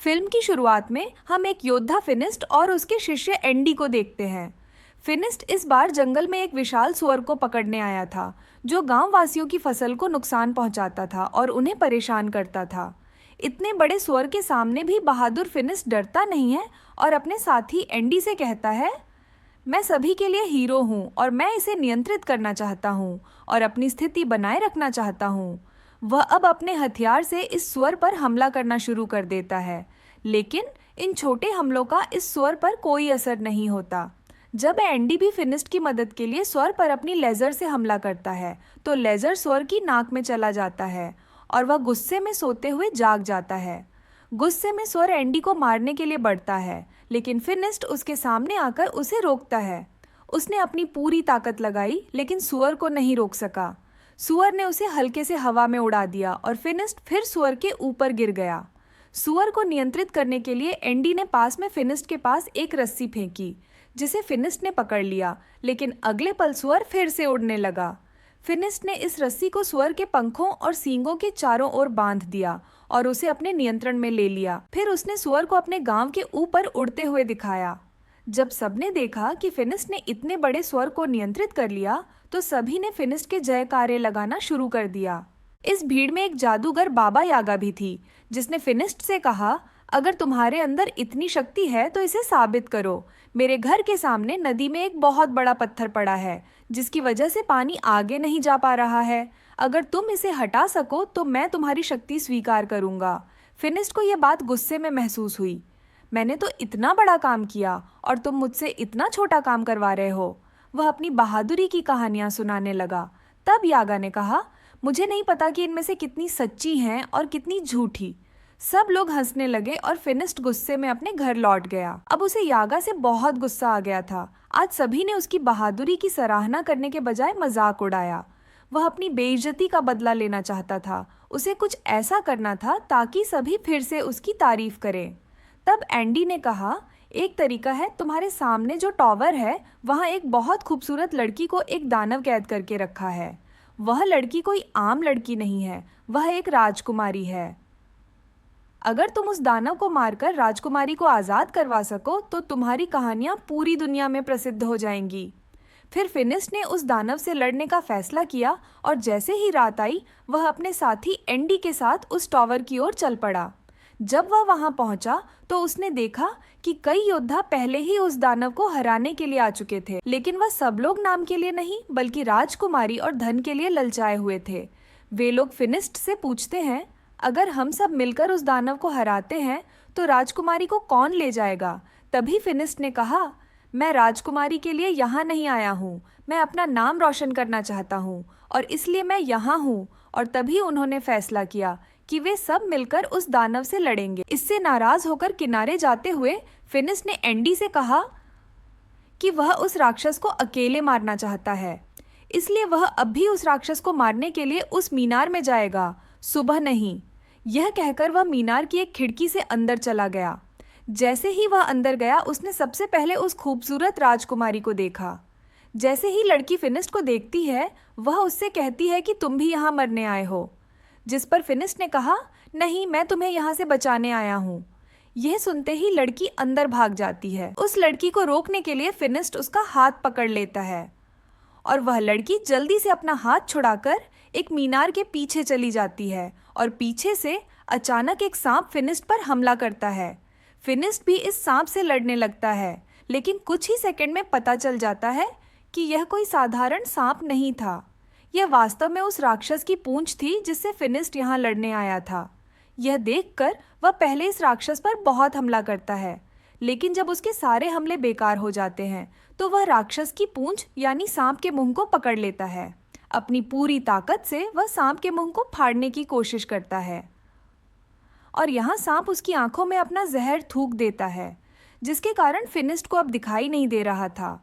Film की शुरुआत में हम एक योद्धा फिनिस्ट और उसके शिष्य एंडी को देखते हैं। फिनिस्ट इस बार जंगल में एक विशाल सुअर को पकड़ने आया था, जो गांव वासियों की फसल को नुकसान पहुंचाता था और उन्हें परेशान करता था। इतने बड़े सुअर के सामने भी बहादुर फिनिस्ट डरता नहीं है और अपने साथी एंडी से कहता है, मैं सभी के लिए हीरो हूँ और मैं इसे नियंत्रित करना चाहता हूँ और अपनी स्थिति बनाए रखना चाहता हूँ। वह अब अपने हथियार से इस सुअर पर हमला करना शुरू कर देता है, लेकिन इन छोटे हमलों का इस सुअर पर कोई असर नहीं होता। जब एंडी भी फिनिस्ट की मदद के लिए सुअर पर अपनी लेजर से हमला करता है, तो लेजर सुअर की नाक में चला जाता है और वह गुस्से में सोते हुए जाग जाता है। गुस्से में सुअर एंडी को मारने के लिए बढ़ता है, लेकिन फिनिस्ट उसके सामने आकर उसे रोकता है। उसने अपनी पूरी ताकत लगाई, लेकिन सुअर को नहीं रोक सका। सुअर ने उसे हल्के से हवा में उड़ा दिया और फिनिस्ट फिर सुअर के ऊपर गिर गया। सुअर को नियंत्रित करने के लिए एंडी ने पास में फिनिस्ट के पास एक रस्सी फेंकी, जिसे फिनिस्ट ने पकड़ लिया, लेकिन अगले पल सुअर फिर से उड़ने लगा। फिनिस्ट ने इस रस्सी को सुअर के पंखों और सींगों के चारों ओर बांध दिया और उसे अपने नियंत्रण में ले लिया। फिर उसने सुअर को अपने गांव के ऊपर उड़ते हुए दिखाया। जब सबने देखा कि फिनिस्ट ने इतने बड़े सुअर को नियंत्रित कर लिया, तो सभी ने फिनिस्ट के जयकारे लगाना शुरू कर दिया। इस भीड़ में एक जादूगर बाबा यागा भी थी, जिसने फिनिस्ट से कहा, अगर तुम्हारे अंदर इतनी शक्ति है तो इसे साबित करो। मेरे घर के सामने नदी में एक बहुत बड़ा पत्थर पड़ा है, जिसकी वजह से पानी आगे नहीं जा पा रहा है। अगर तुम इसे हटा सको तो मैं तुम्हारी शक्ति स्वीकार करूंगा। फिनिस्ट को यह बात गुस्से में महसूस हुई। मैंने तो इतना बड़ा काम किया और तुम मुझसे इतना छोटा काम करवा रहे हो। वह अपनी बहादुरी की कहानियां सुनाने लगा। तब यागा ने कहा, मुझे नहीं पता कि इनमें से कितनी सच्ची हैं और कितनी झूठी। सब लोग हंसने लगे और फिनिस्ट गुस्से में अपने घर लौट गया। अब उसे यागा से बहुत गुस्सा आ गया था। आज सभी ने उसकी बहादुरी की सराहना करने के बजाय मजाक उड़ाया। वह अपनी बेइज्जती का बदला लेना चाहता था। उसे कुछ ऐसा करना था ताकि सभी फिर से उसकी तारीफ करें। तब एंडी ने कहा, एक तरीका है, तुम्हारे सामने जो टॉवर है वहाँ एक बहुत खूबसूरत लड़की को एक दानव कैद करके रखा है। वह लड़की कोई आम लड़की नहीं है, वह एक राजकुमारी है। अगर तुम उस दानव को मारकर राजकुमारी को आज़ाद करवा सको तो तुम्हारी कहानियाँ पूरी दुनिया में प्रसिद्ध हो जाएंगी। फिर फिनिस्ट ने उस दानव से लड़ने का फैसला किया और जैसे ही रात आई, वह अपने साथी एंडी के साथ उस टॉवर की ओर चल पड़ा। जब वह वहां पहुंचा तो उसने देखा कि कई योद्धा पहले ही उस दानव को हराने के लिए आ चुके थे, लेकिन वह सब लोग नाम के लिए नहीं बल्कि राजकुमारी और धन के लिए ललचाए हुए थे। वे लोग फिनिस्ट से पूछते हैं, अगर हम सब मिलकर उस दानव को हराते हैं तो राजकुमारी को कौन ले जाएगा? तभी फिनिस्ट ने कहा, मैं राजकुमारी के लिए यहाँ नहीं आया हूँ, मैं अपना नाम रोशन करना चाहता हूँ और इसलिए मैं यहाँ हूँ। और तभी उन्होंने फैसला किया कि वे सब मिलकर उस दानव से लड़ेंगे। इससे नाराज होकर किनारे जाते हुए फिनिस्ट ने एंडी से कहा कि वह उस राक्षस को अकेले मारना चाहता है, इसलिए वह अब भी उस राक्षस को मारने के लिए उस मीनार में जाएगा, सुबह नहीं। यह कहकर वह मीनार की एक खिड़की से अंदर चला गया। जैसे ही वह अंदर गया, उसने सबसे पहले उस खूबसूरत राजकुमारी को देखा। जैसे ही लड़की फिनिस्ट को देखती है, वह उससे कहती है कि तुम भी यहाँ मरने आए हो। जिस पर फिनिस्ट ने कहा, नहीं, मैं तुम्हें यहाँ से बचाने आया हूँ। यह सुनते ही लड़की अंदर भाग जाती है। उस लड़की को रोकने के लिए फिनिस्ट उसका हाथ पकड़ लेता है और वह लड़की जल्दी से अपना हाथ छुड़ाकर एक मीनार के पीछे चली जाती है और पीछे से अचानक एक सांप फिनिस्ट पर हमला करता है। फिनिस्ट भी इस सांप से लड़ने लगता है, लेकिन कुछ ही सेकंड में पता चल जाता है कि यह कोई साधारण सांप नहीं था। यह वास्तव में उस राक्षस की पूंछ थी जिससे फिनिस्ट यहाँ लड़ने आया था। यह देखकर वह पहले इस राक्षस पर बहुत हमला करता है, लेकिन जब उसके सारे हमले बेकार हो जाते हैं तो वह राक्षस की पूंछ यानी सांप के मुंह को पकड़ लेता है। अपनी पूरी ताकत से वह सांप के मुंह को फाड़ने की कोशिश करता है और यहाँ सांप उसकी आंखों में अपना जहर थूक देता है, जिसके कारण फिनिस्ट को अब दिखाई नहीं दे रहा था।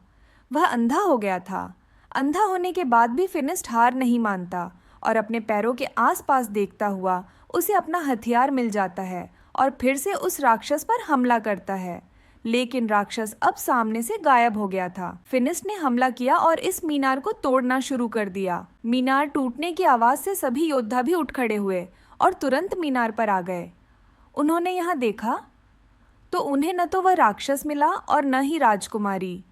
वह अंधा हो गया था। अंधा होने के बाद भी फिनिस्ट हार नहीं मानता और अपने पैरों के आसपास देखता हुआ उसे अपना हथियार मिल जाता है और फिर से उस राक्षस पर हमला करता है। लेकिन राक्षस अब सामने से गायब हो गया था। फिनिस्ट ने हमला किया और इस मीनार को तोड़ना शुरू कर दिया। मीनार टूटने की आवाज से सभी योद्धा भी उठ खड़े हुए और तुरंत मीनार पर आ गए। उन्होंने यहाँ देखा तो उन्हें न तो वह राक्षस मिला और न ही राजकुमारी।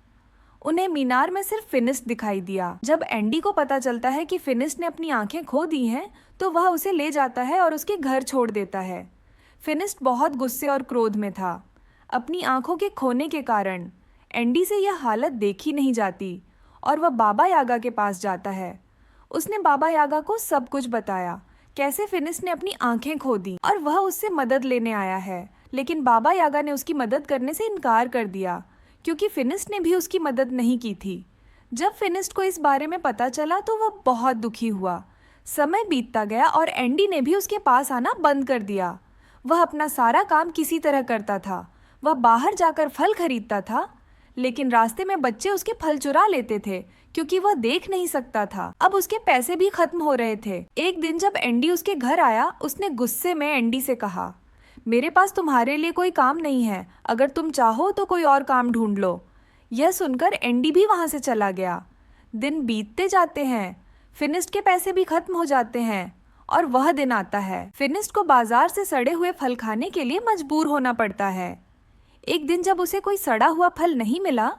उन्हें मीनार में सिर्फ फिनिस्ट दिखाई दिया। जब एंडी को पता चलता है कि फिनिस्ट ने अपनी आंखें खो दी हैं, तो वह उसे ले जाता है और उसके घर छोड़ देता है। फिनिस्ट बहुत गुस्से और क्रोध में था। अपनी आंखों के खोने के कारण एंडी से यह हालत देखी नहीं जाती और वह बाबा यागा के पास जाता है। उसने बाबा यागा को सब कुछ बताया, कैसे फिनिस्ट ने अपनी आंखें खो दी और वह उससे मदद लेने आया है। लेकिन बाबा यागा ने उसकी मदद करने से इनकार कर दिया, क्योंकि फिनिस्ट ने भी उसकी मदद नहीं की थी। जब फिनिस्ट को इस बारे में पता चला तो वह बहुत दुखी हुआ। समय बीतता गया और एंडी ने भी उसके पास आना बंद कर दिया। वह अपना सारा काम किसी तरह करता था। वह बाहर जाकर फल खरीदता था, लेकिन रास्ते में बच्चे उसके फल चुरा लेते थे, क्योंकि वह देख नहीं सकता था। अब उसके पैसे भी खत्म हो रहे थे। एक दिन जब एंडी उसके घर आया, उसने गुस्से में एंडी से कहा, मेरे पास तुम्हारे लिए कोई काम नहीं है, अगर तुम चाहो तो कोई और काम ढूंढ लो। यह सुनकर एंडी भी वहां से चला गया। दिन बीतते जाते हैं, फिनिस्ट के पैसे भी खत्म हो जाते हैं और वह दिन आता है। फिनिस्ट को बाजार से सड़े हुए फल खाने के लिए मजबूर होना पड़ता है। एक दिन जब उसे कोई सड़ा हुआ फल नहीं मिला,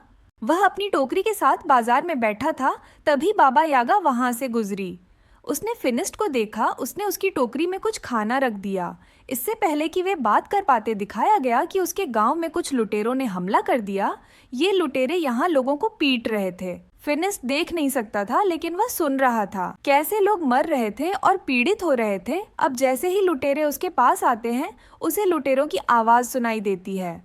वह अपनी टोकरी के साथ बाजार में बैठा था, तभी बाबा यागा वहां से गुजरी। उसने फिनिस्ट को देखा। उसने उसकी टोकरी में कुछ खाना रख दिया। इससे पहले कि वे बात कर पाते, दिखाया गया कि उसके गांव में कुछ लुटेरों ने हमला कर दिया। ये लुटेरे यहाँ लोगों को पीट रहे थे। फिनिस्ट देख नहीं सकता था, लेकिन वह सुन रहा था कैसे लोग मर रहे थे और पीड़ित हो रहे थे। अब जैसे ही लुटेरे उसके पास आते हैं, उसे लुटेरों की आवाज सुनाई देती है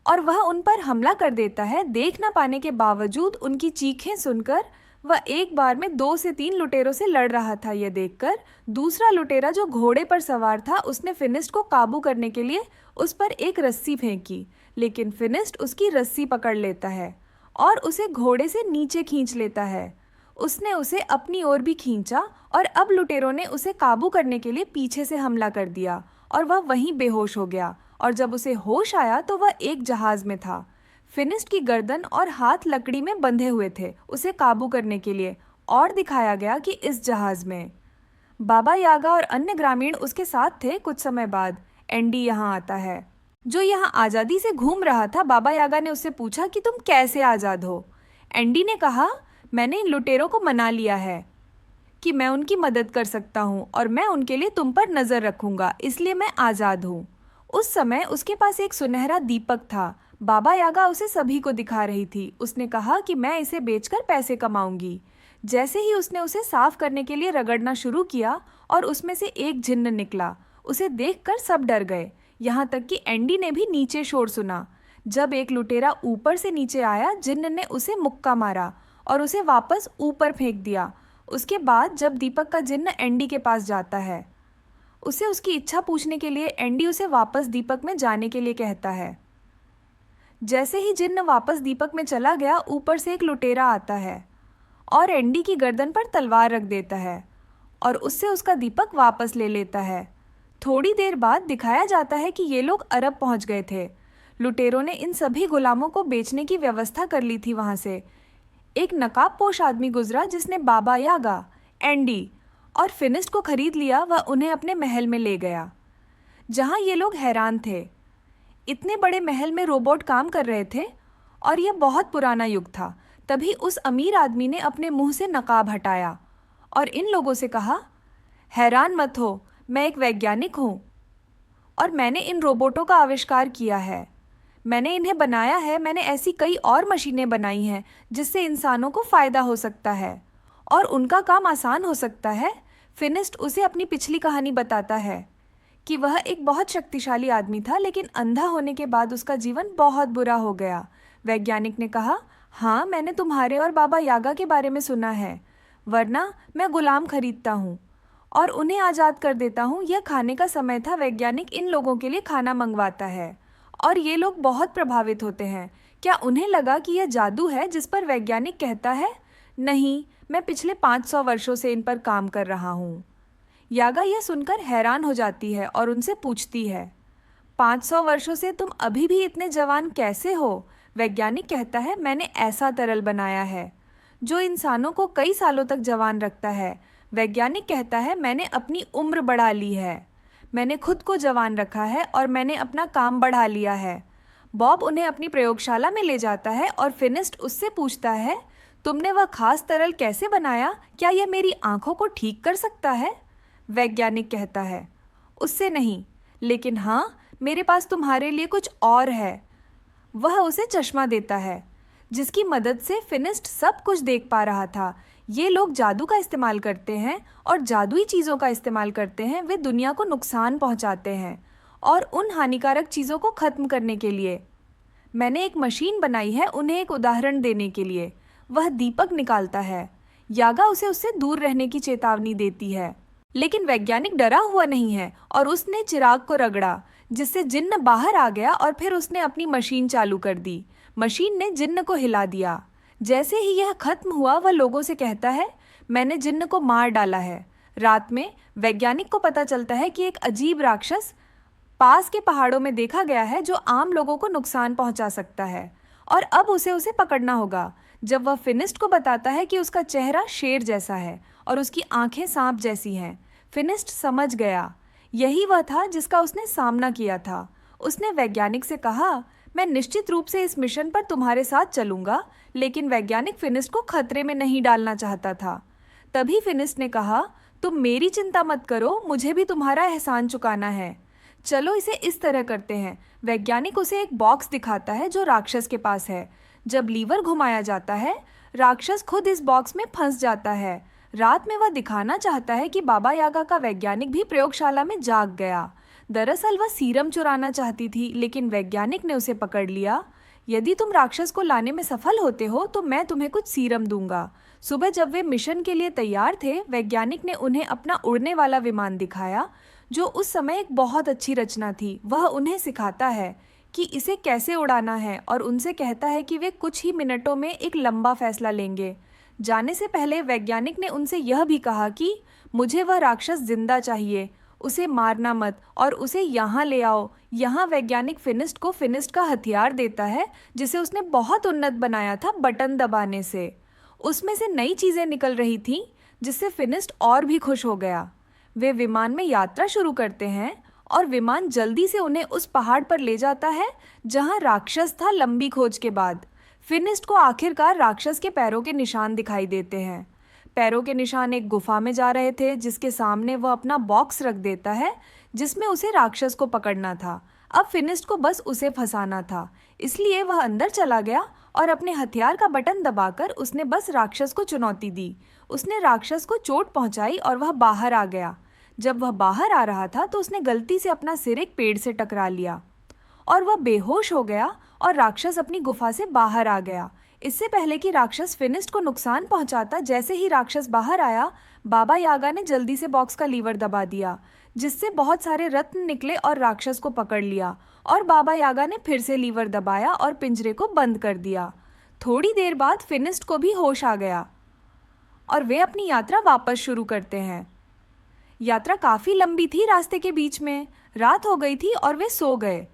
और वह उन पर हमला कर देता है। देख न पाने के बावजूद उनकी चीखें सुनकर वह एक बार में 2 से 3 लुटेरों से लड़ रहा था। यह देखकर दूसरा लुटेरा जो घोड़े पर सवार था, उसने फिनिस्ट को काबू करने के लिए उस पर एक रस्सी फेंकी, लेकिन फिनिस्ट उसकी रस्सी पकड़ लेता है और उसे घोड़े से नीचे खींच लेता है। उसने उसे अपनी ओर भी खींचा और अब लुटेरों ने उसे काबू करने के लिए पीछे से हमला कर दिया और वह वहीं बेहोश हो गया। और जब उसे होश आया तो वह एक जहाज में था। फिनिस्ट की गर्दन और हाथ लकड़ी में बंधे हुए थे उसे काबू करने के लिए। और दिखाया गया कि इस जहाज में बाबा यागा और अन्य ग्रामीण उसके साथ थे। कुछ समय बाद एंडी यहाँ आता है, जो यहाँ आज़ादी से घूम रहा था। बाबा यागा ने उससे पूछा कि तुम कैसे आज़ाद हो। एंडी ने कहा, मैंने इन लुटेरों को मना लिया है कि मैं उनकी मदद कर सकता हूँ और मैं उनके लिए तुम पर नज़र रखूंगा, इसलिए मैं आज़ाद हूँ। उस समय उसके पास एक सुनहरा दीपक था। बाबा यागा उसे सभी को दिखा रही थी। उसने कहा कि मैं इसे बेचकर पैसे कमाऊंगी। जैसे ही उसने उसे साफ करने के लिए रगड़ना शुरू किया और उसमें से एक जिन्न निकला। उसे देखकर सब डर गए, यहाँ तक कि एंडी ने भी नीचे शोर सुना। जब एक लुटेरा ऊपर से नीचे आया, जिन्न ने उसे मुक्का मारा और उसे वापस ऊपर फेंक दिया। उसके बाद जब दीपक का जिन्न एंडी के पास जाता है, उसे उसकी इच्छा पूछने के लिए एंडी उसे वापस दीपक में जाने के लिए कहता है। जैसे ही जिन्न वापस दीपक में चला गया, ऊपर से एक लुटेरा आता है और एंडी की गर्दन पर तलवार रख देता है और उससे उसका दीपक वापस ले लेता है। थोड़ी देर बाद दिखाया जाता है कि ये लोग अरब पहुंच गए थे। लुटेरों ने इन सभी गुलामों को बेचने की व्यवस्था कर ली थी। वहां से एक नकाबपोश आदमी गुजरा जिसने बाबा यागा, एंडी और फिनिस्ट को खरीद लिया। वह उन्हें अपने महल में ले गया, जहां ये लोग हैरान थे। इतने बड़े महल में रोबोट काम कर रहे थे और यह बहुत पुराना युग था। तभी उस अमीर आदमी ने अपने मुंह से नकाब हटाया और इन लोगों से कहा, हैरान मत हो, मैं एक वैज्ञानिक हूँ और मैंने इन रोबोटों का आविष्कार किया है। मैंने इन्हें बनाया है। मैंने ऐसी कई और मशीनें बनाई हैं जिससे इंसानों को फ़ायदा हो सकता है और उनका काम आसान हो सकता है। फिनिस्ट उसे अपनी पिछली कहानी बताता है कि वह एक बहुत शक्तिशाली आदमी था, लेकिन अंधा होने के बाद उसका जीवन बहुत बुरा हो गया। वैज्ञानिक ने कहा, हाँ, मैंने तुम्हारे और बाबा यागा के बारे में सुना है, वरना मैं गुलाम खरीदता हूँ और उन्हें आज़ाद कर देता हूँ। यह खाने का समय था। वैज्ञानिक इन लोगों के लिए खाना मंगवाता है और ये लोग बहुत प्रभावित होते हैं। क्या उन्हें लगा कि यह जादू है जिस पर वैज्ञानिक कहता है, नहीं, मैं पिछले 500 वर्षों से इन पर काम कर रहा हूँ। यागा यह सुनकर हैरान हो जाती है और उनसे पूछती है, 500 वर्षों से तुम अभी भी इतने जवान कैसे हो? वैज्ञानिक कहता है, मैंने ऐसा तरल बनाया है जो इंसानों को कई सालों तक जवान रखता है। वैज्ञानिक कहता है, मैंने अपनी उम्र बढ़ा ली है। मैंने खुद को जवान रखा है और मैंने अपना काम बढ़ा लिया है। बॉब उन्हें अपनी प्रयोगशाला में ले जाता है और फिनिस्ट उससे पूछता है, तुमने वह खास तरल कैसे बनाया? क्या यह मेरी आंखों को ठीक कर सकता है? वैज्ञानिक कहता है, उससे नहीं, लेकिन हाँ, मेरे पास तुम्हारे लिए कुछ और है। वह उसे चश्मा देता है, जिसकी मदद से फिनिस्ट सब कुछ देख पा रहा था। ये लोग जादू का इस्तेमाल करते हैं और जादुई चीज़ों का इस्तेमाल करते हैं। वे दुनिया को नुकसान पहुंचाते हैं और उन हानिकारक चीज़ों को ख़त्म करने के लिए मैंने एक मशीन बनाई है। उन्हें एक उदाहरण देने के लिए वह दीपक निकालता है। यागा उसे उससे दूर रहने की चेतावनी देती है, लेकिन वैज्ञानिक डरा हुआ नहीं है और उसने चिराग को रगड़ा, जिससे जिन्न बाहर आ गया और फिर उसने अपनी मशीन चालू कर दी। मशीन ने जिन्न को हिला दिया। जैसे ही यह खत्म हुआ, वह लोगों से कहता है, मैंने जिन्न को मार डाला है। रात में वैज्ञानिक को पता चलता है कि एक अजीब राक्षस पास के पहाड़ों में देखा गया है जो आम लोगों को नुकसान पहुंचा सकता है और अब उसे पकड़ना होगा। जब वह फिनिस्ट को बताता है कि उसका चेहरा शेर जैसा है और उसकी आंखें सांप जैसी हैं, फिनिस्ट समझ गया यही वह था जिसका उसने सामना किया था। उसने वैज्ञानिक से कहा, मैं निश्चित रूप से इस मिशन पर तुम्हारे साथ चलूंगा, लेकिन वैज्ञानिक फिनिस्ट को खतरे में नहीं डालना चाहता था। तभी फिनिस्ट ने कहा, तुम मेरी चिंता मत करो, मुझे भी तुम्हारा एहसान चुकाना है। चलो इसे इस तरह करते हैं। वैज्ञानिक उसे एक बॉक्स दिखाता है जो राक्षस के पास है। जब लीवर घुमाया जाता है, राक्षस खुद इस बॉक्स में फंस जाता है। रात में वह दिखाना चाहता है कि बाबा यागा का वैज्ञानिक भी प्रयोगशाला में जाग गया। दरअसल वह सीरम चुराना चाहती थी, लेकिन वैज्ञानिक ने उसे पकड़ लिया। यदि तुम राक्षस को लाने में सफल होते हो तो मैं तुम्हें कुछ सीरम दूंगा। सुबह जब वे मिशन के लिए तैयार थे, वैज्ञानिक ने उन्हें अपना उड़ने वाला विमान दिखाया, जो उस समय एक बहुत अच्छी रचना थी। वह उन्हें सिखाता है कि इसे कैसे उड़ाना है और उनसे कहता है कि वे कुछ ही मिनटों में एक लंबा फैसला लेंगे। जाने से पहले वैज्ञानिक ने उनसे यह भी कहा कि मुझे वह राक्षस जिंदा चाहिए, उसे मारना मत और उसे यहाँ ले आओ। यहाँ वैज्ञानिक फिनिस्ट को फिनिस्ट का हथियार देता है, जिसे उसने बहुत उन्नत बनाया था बटन दबाने से। उसमें से नई चीज़ें निकल रही थीं, जिससे फिनिस्ट और भी खुश हो गया। वे विमान में यात्रा शुरू करते हैं और विमान जल्दी से उन्हें उस पहाड़ पर ले जाता है जहाँ राक्षस था। लंबी खोज के बाद फिनिस्ट को आखिरकार राक्षस के पैरों के निशान दिखाई देते हैं। पैरों के निशान एक गुफा में जा रहे थे, जिसके सामने वह अपना बॉक्स रख देता है जिसमें उसे राक्षस को पकड़ना था। अब फिनिस्ट को बस उसे फंसाना था, इसलिए वह अंदर चला गया और अपने हथियार का बटन दबाकर उसने बस राक्षस को चुनौती दी। उसने राक्षस को चोट पहुंचाई और वह बाहर आ गया। जब वह बाहर आ रहा था तो उसने गलती से अपना सिर एक पेड़ से टकरा लिया और वह बेहोश हो गया और राक्षस अपनी गुफा से बाहर आ गया। इससे पहले कि राक्षस फिनिस्ट को नुकसान पहुंचाता, जैसे ही राक्षस बाहर आया, बाबा यागा ने जल्दी से बॉक्स का लीवर दबा दिया, जिससे बहुत सारे रत्न निकले और राक्षस को पकड़ लिया। और बाबा यागा ने फिर से लीवर दबाया और पिंजरे को बंद कर दिया। थोड़ी देर बाद फिनिस्ट को भी होश आ गया और वे अपनी यात्रा वापस शुरू करते हैं। यात्रा काफ़ी लंबी थी। रास्ते के बीच में रात हो गई थी और वे सो गए।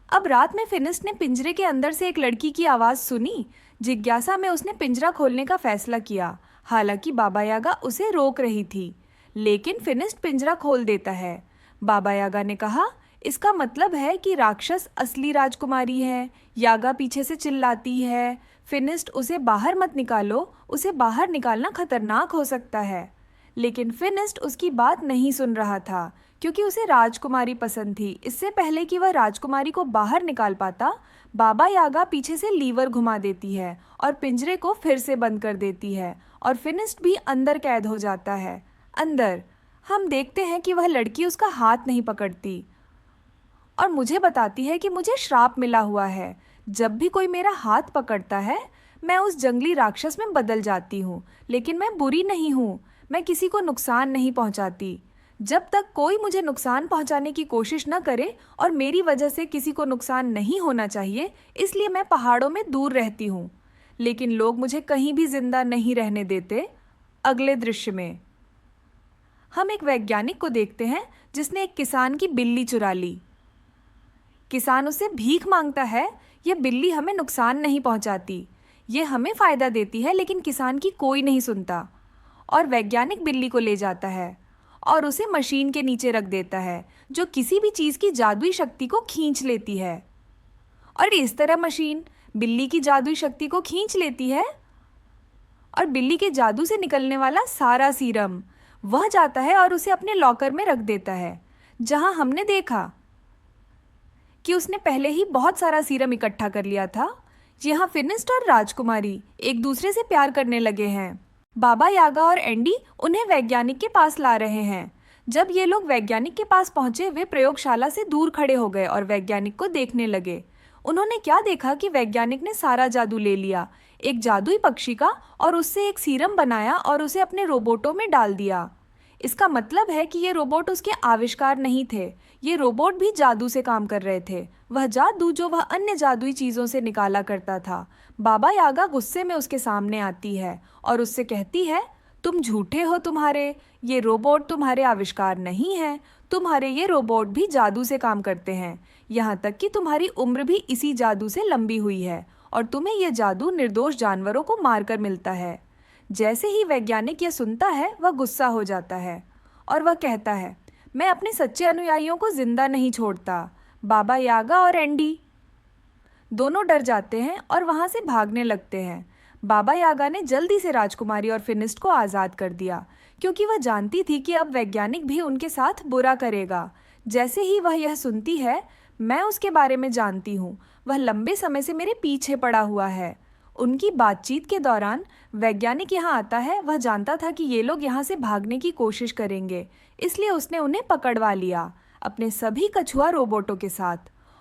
अब रात में फिनिस्ट ने पिंजरे के अंदर से एक लड़की की आवाज़ सुनी। जिज्ञासा में उसने पिंजरा खोलने का फैसला किया। हालांकि बाबा यागा उसे रोक रही थी, लेकिन फिनिस्ट पिंजरा खोल देता है। बाबा यागा ने कहा, इसका मतलब है कि राक्षस असली राजकुमारी है। यागा पीछे से चिल्लाती है, फिनिस्ट उसे बाहर मत निकालो, उसे बाहर निकालना खतरनाक हो सकता है। लेकिन फिनिस्ट उसकी बात नहीं सुन रहा था, क्योंकि उसे राजकुमारी पसंद थी। इससे पहले कि वह राजकुमारी को बाहर निकाल पाता, बाबा यागा पीछे से लीवर घुमा देती है और पिंजरे को फिर से बंद कर देती है और फिनिस्ट भी अंदर कैद हो जाता है। अंदर हम देखते हैं कि वह लड़की उसका हाथ नहीं पकड़ती और मुझे बताती है कि मुझे श्राप मिला हुआ है। जब भी कोई मेरा हाथ पकड़ता है, मैं उस जंगली राक्षस में बदल जाती हूँ। लेकिन मैं बुरी नहीं हूँ, मैं किसी को नुकसान नहीं पहुँचाती। जब तक कोई मुझे नुकसान पहुंचाने की कोशिश न करे, और मेरी वजह से किसी को नुकसान नहीं होना चाहिए, इसलिए मैं पहाड़ों में दूर रहती हूँ। लेकिन लोग मुझे कहीं भी जिंदा नहीं रहने देते। अगले दृश्य में हम एक वैज्ञानिक को देखते हैं जिसने एक किसान की बिल्ली चुरा ली। किसान उससे भीख मांगता है, यह बिल्ली हमें नुकसान नहीं पहुंचाती, ये हमें फ़ायदा देती है, लेकिन किसान की कोई नहीं सुनता और वैज्ञानिक बिल्ली को ले जाता है और उसे मशीन के नीचे रख देता है, जो किसी भी चीज़ की जादुई शक्ति को खींच लेती है। और इस तरह मशीन बिल्ली की जादुई शक्ति को खींच लेती है और बिल्ली के जादू से निकलने वाला सारा सीरम वह जाता है और उसे अपने लॉकर में रख देता है, जहां हमने देखा कि उसने पहले ही बहुत सारा सीरम इकट्ठा कर लिया था। यहाँ फिनिस्ट और राजकुमारी एक दूसरे से प्यार करने लगे हैं। बाबा यागा और एंडी उन्हें वैज्ञानिक के पास ला रहे हैं। जब ये लोग वैज्ञानिक के पास पहुंचे, वे प्रयोगशाला से दूर खड़े हो गए और वैज्ञानिक को देखने लगे। उन्होंने क्या देखा कि वैज्ञानिक ने सारा जादू ले लिया, एक जादुई पक्षी का, और उससे एक सीरम बनाया और उसे अपने रोबोटों में डाल दिया। इसका मतलब है कि ये रोबोट उसके आविष्कार नहीं थे, ये रोबोट भी जादू से काम कर रहे थे, वह जादू जो वह अन्य जादुई चीज़ों से निकाला करता था। बाबा यागा गुस्से में उसके सामने आती है और उससे कहती है, तुम झूठे हो, तुम्हारे ये रोबोट तुम्हारे आविष्कार नहीं है, तुम्हारे ये रोबोट भी जादू से काम करते हैं, यहाँ तक कि तुम्हारी उम्र भी इसी जादू से लंबी हुई है और तुम्हें यह जादू निर्दोष जानवरों को मारकर मिलता है। जैसे ही वैज्ञानिक यह सुनता है, वह गुस्सा हो जाता है और वह कहता है, मैं अपने सच्चे अनुयायियों को जिंदा नहीं छोड़ता। बाबा यागा और एंडी दोनों डर जाते हैं और वहां से भागने लगते हैं। बाबा यागा ने जल्दी से राजकुमारी और फिनिस्ट को आज़ाद कर दिया, क्योंकि वह जानती थी कि अब वैज्ञानिक भी उनके साथ बुरा करेगा। जैसे ही वह यह सुनती है, मैं उसके बारे में जानती हूँ, वह लंबे समय से मेरे पीछे पड़ा हुआ है। उनकी बातचीत के दौरान वैज्ञानिक यहाँ आता है। वह जानता था कि ये लोग यहाँ से भागने की कोशिश करेंगे, इसलिए उसने उन्हें पकड़वा लिया अपने सभी कछुआ रोबोटों के साथ,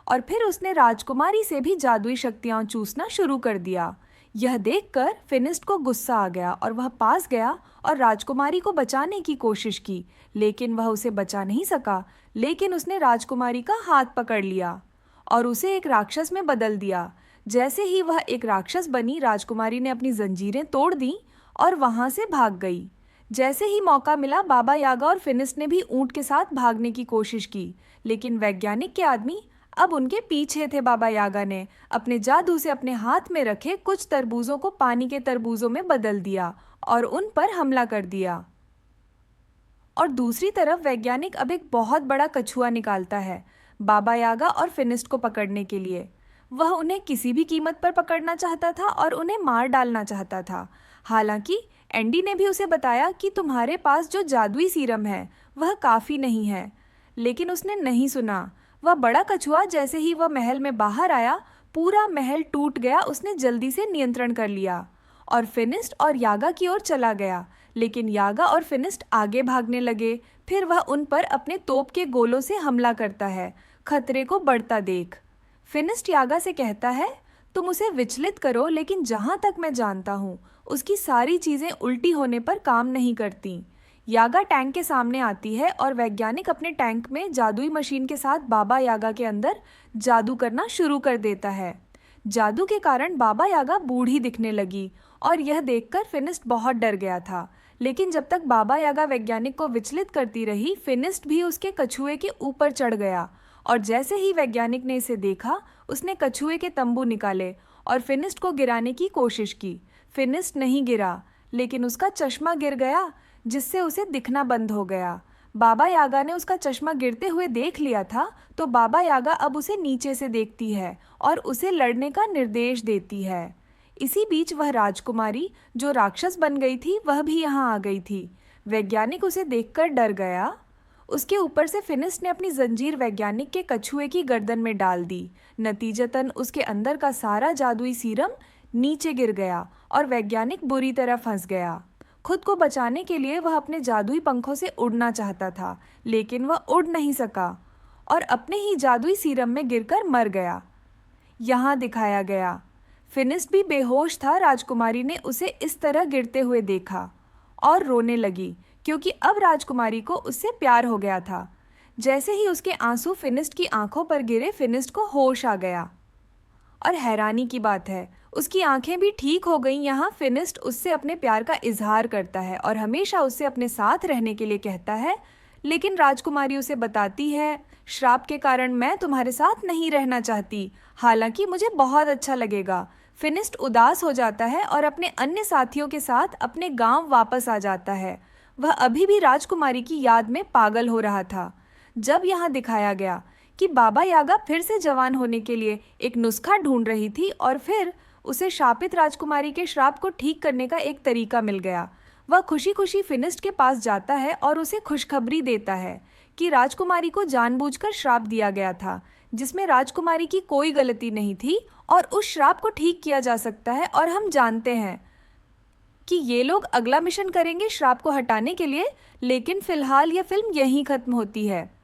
और फिर उसने राजकुमारी से भी जादुई शक्तियाँ चूसना शुरू कर दिया। यह देखकर फिनिस्ट को गुस्सा आ गया और वह पास गया और राजकुमारी को बचाने की कोशिश की, लेकिन वह उसे बचा नहीं सका। लेकिन उसने राजकुमारी का हाथ पकड़ लिया और उसे एक राक्षस में बदल दिया। जैसे ही वह एक राक्षस बनी, राजकुमारी ने अपनी जंजीरें तोड़ दी और वहां से भाग गई। जैसे ही मौका मिला, बाबा यागा और फिनिस्ट ने भी ऊंट के साथ भागने की कोशिश की, लेकिन वैज्ञानिक के आदमी अब उनके पीछे थे। बाबा यागा ने अपने जादू से अपने हाथ में रखे कुछ तरबूजों को पानी के तरबूजों में बदल दिया और उन पर हमला कर दिया। और दूसरी तरफ वैज्ञानिक अब एक बहुत बड़ा कछुआ निकालता है बाबा यागा और फिनिस्ट को पकड़ने के लिए। वह उन्हें किसी भी कीमत पर पकड़ना चाहता था और उन्हें मार डालना चाहता था। हालांकि एंडी ने भी उसे बताया कि तुम्हारे पास जो जादुई सीरम है वह काफ़ी नहीं है, लेकिन उसने नहीं सुना। वह बड़ा कछुआ जैसे ही वह महल में बाहर आया, पूरा महल टूट गया। उसने जल्दी से नियंत्रण कर लिया और फिनिस्ट और यागा की ओर चला गया, लेकिन यागा और फिनिस्ट आगे भागने लगे। फिर वह उन पर अपने तोप के गोलों से हमला करता है, खतरे को बढ़ता देख। फिनिस्ट यागा से कहता है, तुम उसे विचलित करो, लेकिन जहाँ तक मैं जानता हूँ उसकी सारी चीज़ें उल्टी होने पर काम नहीं करती। यागा टैंक के सामने आती है और वैज्ञानिक अपने टैंक में जादुई मशीन के साथ बाबा यागा के अंदर जादू करना शुरू कर देता है। जादू के कारण बाबा यागा बूढ़ी दिखने लगी और यह देखकर फिनिस्ट बहुत डर गया था। लेकिन जब तक बाबा यागा वैज्ञानिक को विचलित करती रही, फिनिस्ट भी उसके कछुए के ऊपर चढ़ गया और जैसे ही वैज्ञानिक ने इसे देखा, उसने कछुए के तंबू निकाले और फिनिस्ट को गिराने की कोशिश की। फिनिस्ट नहीं गिरा, लेकिन उसका चश्मा गिर गया, जिससे उसे दिखना बंद हो गया। बाबा यागा ने उसका चश्मा गिरते हुए देख लिया था, तो बाबा यागा अब उसे नीचे से देखती है और उसे लड़ने का निर्देश देती है। इसी बीच वह राजकुमारी जो राक्षस बन गई थी, वह भी यहाँ आ गई थी। वैज्ञानिक उसे देखकर डर गया। उसके ऊपर से फिनिस्ट ने अपनी जंजीर वैज्ञानिक के कछुए की गर्दन में डाल दी। नतीजतन उसके अंदर का सारा जादुई सीरम नीचे गिर गया और वैज्ञानिक बुरी तरह फंस गया। खुद को बचाने के लिए वह अपने जादुई पंखों से उड़ना चाहता था, लेकिन वह उड़ नहीं सका और अपने ही जादुई सीरम में गिरकर मर गया। यहाँ दिखाया गया, फिनिस्ट भी बेहोश था। राजकुमारी ने उसे इस तरह गिरते हुए देखा और रोने लगी, क्योंकि अब राजकुमारी को उससे प्यार हो गया था। जैसे ही उसके आंसू फिनिस्ट की आंखों पर गिरे, फिनिस्ट को होश आ गया और हैरानी की बात है, उसकी आंखें भी ठीक हो गईं। यहाँ फिनिस्ट उससे अपने प्यार का इजहार करता है और हमेशा उससे अपने साथ रहने के लिए कहता है, लेकिन राजकुमारी उसे बताती है, श्राप के कारण मैं तुम्हारे साथ नहीं रहना चाहती, हालांकि मुझे बहुत अच्छा लगेगा। फिनिस्ट उदास हो जाता है और अपने अन्य साथियों के साथ अपने गांव वापस आ जाता है। वह अभी भी राजकुमारी की याद में पागल हो रहा था। जब यहाँ दिखाया गया कि बाबा यागा फिर से जवान होने के लिए एक नुस्खा ढूंढ रही थी और फिर उसे शापित राजकुमारी के श्राप को ठीक करने का एक तरीका मिल गया। वह खुशी खुशी फिनिस्ट के पास जाता है और उसे खुशखबरी देता है कि राजकुमारी को जानबूझकर श्राप दिया गया था, जिसमें राजकुमारी की कोई गलती नहीं थी और उस श्राप को ठीक किया जा सकता है। और हम जानते हैं कि ये लोग अगला मिशन करेंगे श्राप को हटाने के लिए, लेकिन फिलहाल यह फिल्म यहीं खत्म होती है।